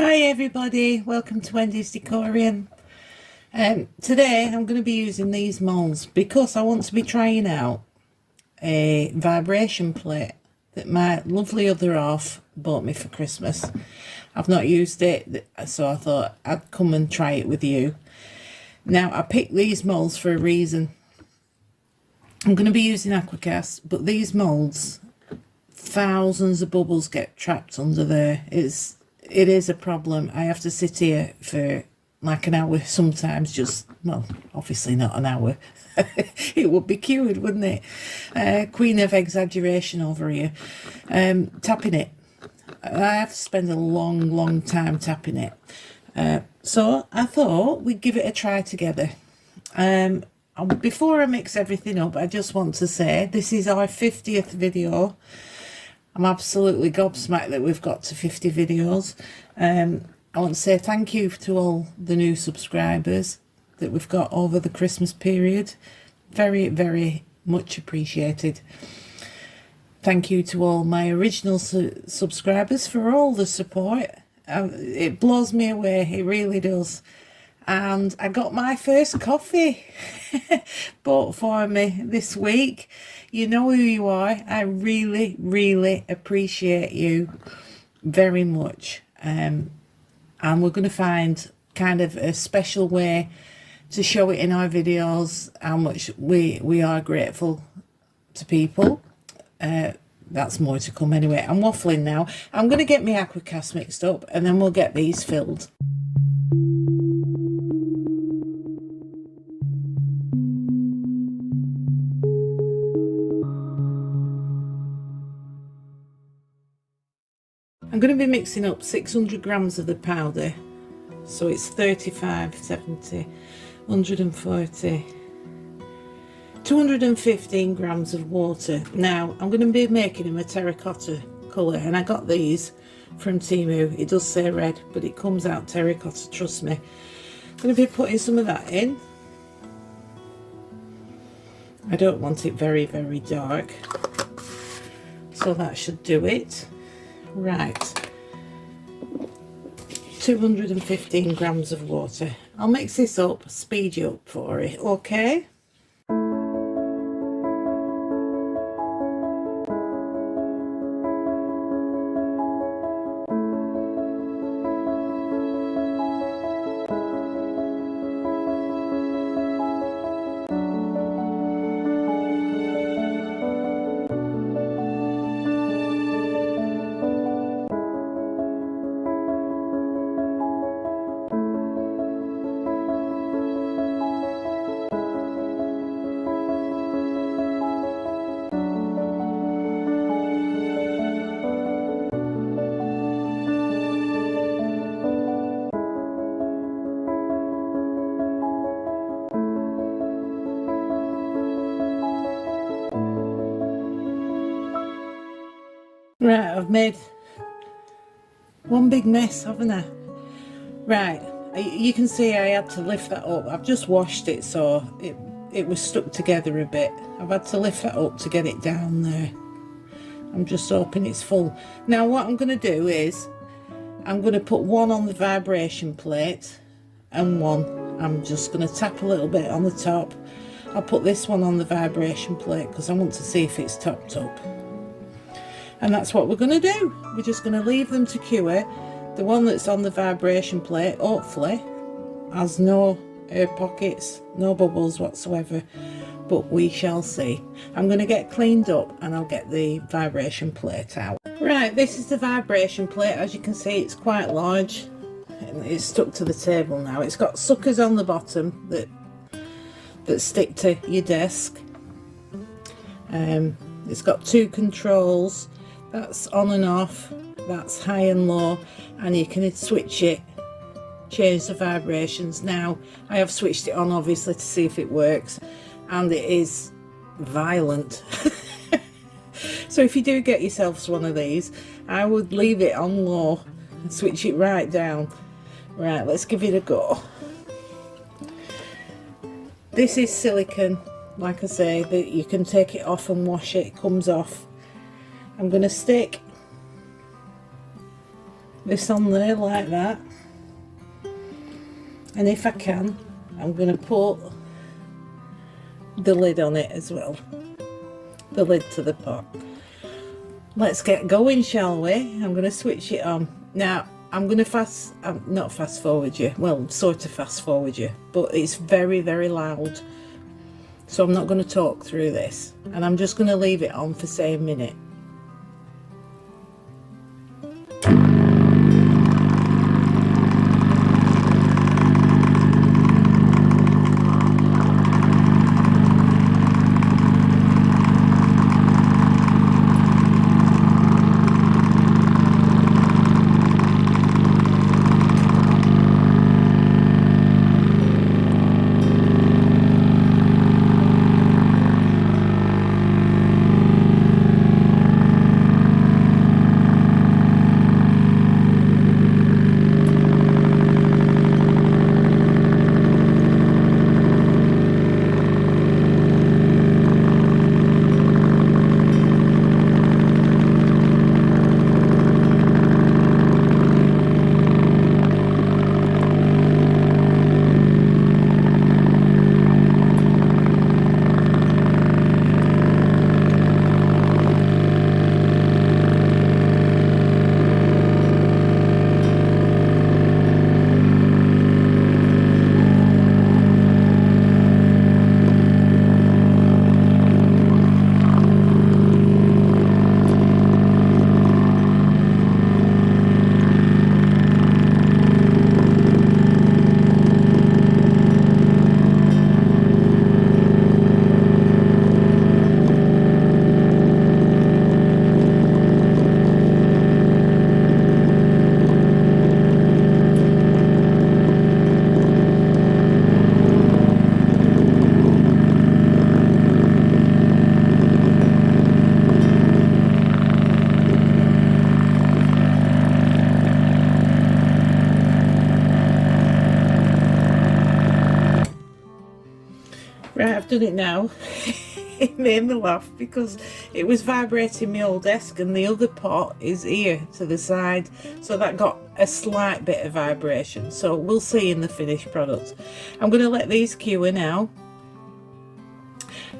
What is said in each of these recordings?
Hi everybody, welcome to Wendy's Decorium. Today I'm going to be using these moulds because I want to be trying out a vibration plate that my lovely other half bought me for Christmas. I've not used it, so I thought I'd come and try it with you. Now I picked these moulds for a reason. I'm going to be using Aquacast, but these moulds, thousands of bubbles get trapped under there. It is a problem. I have to sit here for like an hour sometimes, well, obviously not an hour. It would be cured, wouldn't it? Queen of exaggeration over here. Tapping it. I have to spend a long time tapping it. So I thought we'd give it a try together. Before I mix everything up, I just want to say this is our 50th video. I'm absolutely gobsmacked that we've got to 50 videos. I want to say thank you to all the new subscribers that we've got over the Christmas period. Very much appreciated. Thank you to all my original subscribers for all the support. It blows me away, it really does. And I got my first coffee bought for me this week. You know who you are. I really appreciate you very much. And we're going to find kind of a special way to show it in our videos how much we are grateful to people. That's more to come anyway. I'm waffling now. I'm going to get my Aquacast mixed up and then we'll get these filled. I'm going to be mixing up 600 grams of the powder, so it's 35, 70, 140, 215 grams of water. Now I'm going to be making them a terracotta colour, and I got these from Temu. It does say red, but it comes out terracotta, trust me. I'm going to be putting some of that in. I don't want it very dark, so that should do it. Right, 215 grams of water. I'll mix this up, speed you up for it, okay? Right, I've made one big mess, haven't I? Right, you can see I had to lift that up. I've just washed it, so it was stuck together a bit. I've had to lift that up to get it down there. I'm just hoping it's full. Now what I'm going to do is I'm going to put one on the vibration plate and one. I'm just going to tap a little bit on the top. I'll put this one on the vibration plate because I want to see if it's topped up. And that's what we're going to do. We're just going to leave them to cure. The one that's on the vibration plate, hopefully, has no air pockets, no bubbles whatsoever. But we shall see. I'm going to get cleaned up and I'll get the vibration plate out. Right, this is the vibration plate. As you can see, it's quite large. And it's stuck to the table now. It's got suckers on the bottom that stick to your desk. It's got two controls. That's on and off, that's high and low, and you can switch it, change the vibrations. Now I have switched it on obviously to see if it works, and it is violent. So if you do get yourselves one of these, I would leave it on low and switch it right down. Right, let's give it a go. This is silicone, like I say, that you can take it off and wash it, it comes off. I'm going to stick this on there like that, and if I can, I'm going to put the lid on it as well, the lid to the pot. Let's get going, shall we? I'm going to switch it on. Now, I'm going to not fast forward you, well, sort of fast forward you, but it's very, very loud. So I'm not going to talk through this, and I'm just going to leave it on for say a minute. Right, I've done it now. It made me laugh because it was vibrating my old desk, and the other pot is here to the side, so that got a slight bit of vibration. So we'll see in the finished product. I'm going to let these cure now,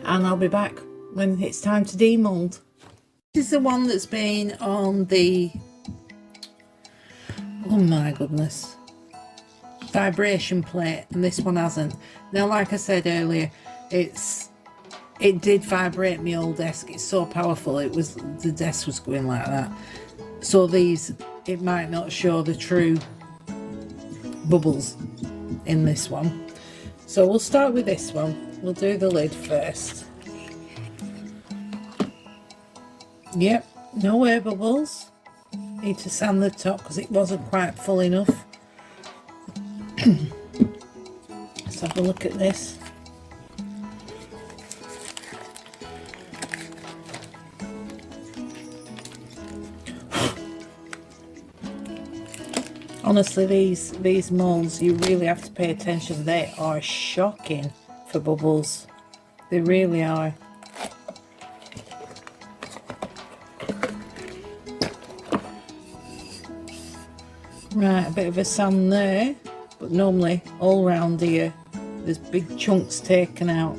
and I'll be back when it's time to demold. This is the one that's been on the, oh my goodness, vibration plate, and this one hasn't. Now, like I said earlier, it did vibrate my old desk. It's so powerful, the desk was going like that. So these, it might not show the true bubbles in this one. So we'll start with this one. We'll do the lid first. Yep, no air bubbles. Need to sand the top because it wasn't quite full enough. Let's have a look at this. Honestly, these moulds, you really have to pay attention. They are shocking for bubbles. They really are. Right, a bit of a sand there, but normally all round here there's big chunks taken out.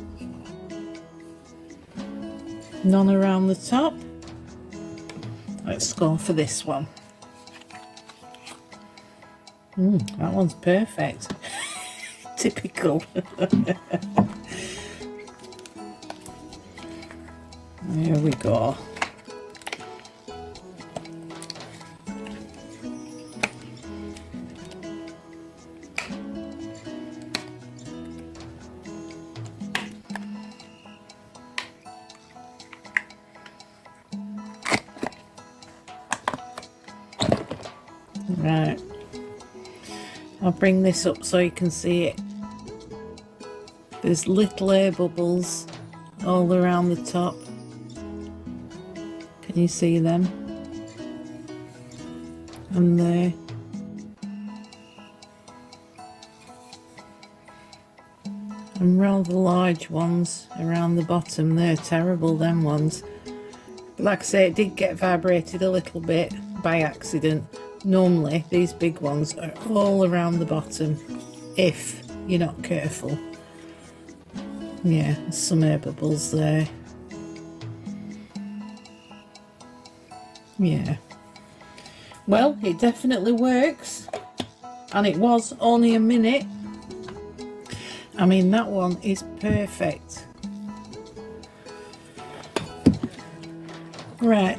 None around the top. Let's go for this one. That one's perfect. Typical. Here we go. Right, I'll bring this up so you can see it. There's little air bubbles all around the top. Can you see them? And there. And rather large ones around the bottom. They're terrible, them ones. But like I say, it did get vibrated a little bit by accident. normally these big ones are all around the bottom if you're not careful. Yeah, there's some air bubbles there. Yeah. Well, it definitely works. And it was only a minute. I mean, that one is perfect. Right,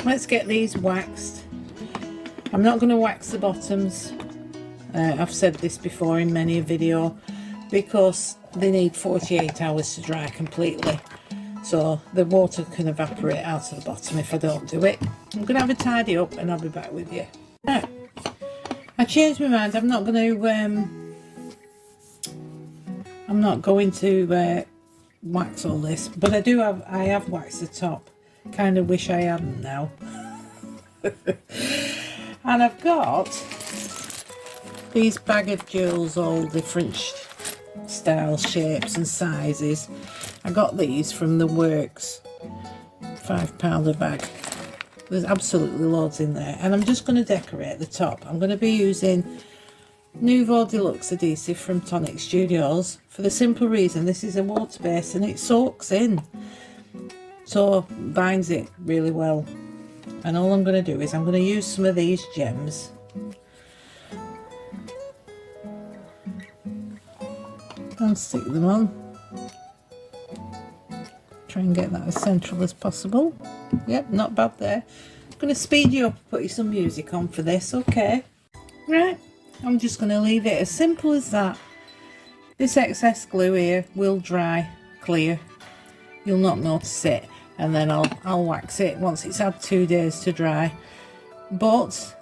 let's get these waxed. I'm not going to wax the bottoms. I've said this before in many a video, because they need 48 hours to dry completely. So the water can evaporate out of the bottom if I don't do it. I'm going to have a tidy up and I'll be back with you. Now, I changed my mind. I'm not going to wax all this, but I have waxed the top. Kind of wish I hadn't now. And I've got these bag of jewels, all different styles, shapes and sizes. I got these from the Works, £5 a bag. There's absolutely loads in there, and I'm just going to decorate the top. I'm going to be using Nouveau Deluxe adhesive from Tonic Studios, for the simple reason this is a water base and it soaks in, so binds it really well. And all I'm going to do is I'm going to use some of these gems and stick them on. Try and get that as central as possible. Yep, not bad there. I'm going to speed you up, put you some music on for this, okay? Right, I'm just going to leave it as simple as that. This excess glue here will dry clear. You'll not notice it, and then I'll wax it once it's had 2 days to dry. But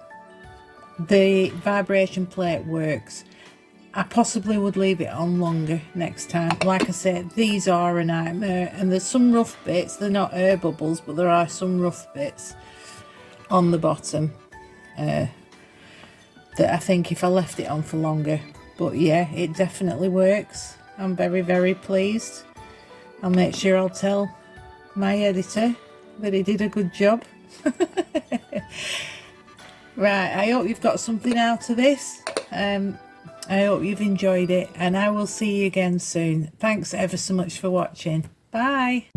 the vibration plate works. I possibly would leave it on longer next time. Like I said, these are a nightmare, and there's some rough bits. They're not air bubbles, but there are some rough bits on the bottom that I think if I left it on for longer. But yeah, it definitely works. I'm very, very pleased. I'll make sure I'll tell my editor that he did a good job. Right, I hope you've got something out of this. I hope you've enjoyed it, and I will see you again soon. Thanks ever so much for watching. Bye.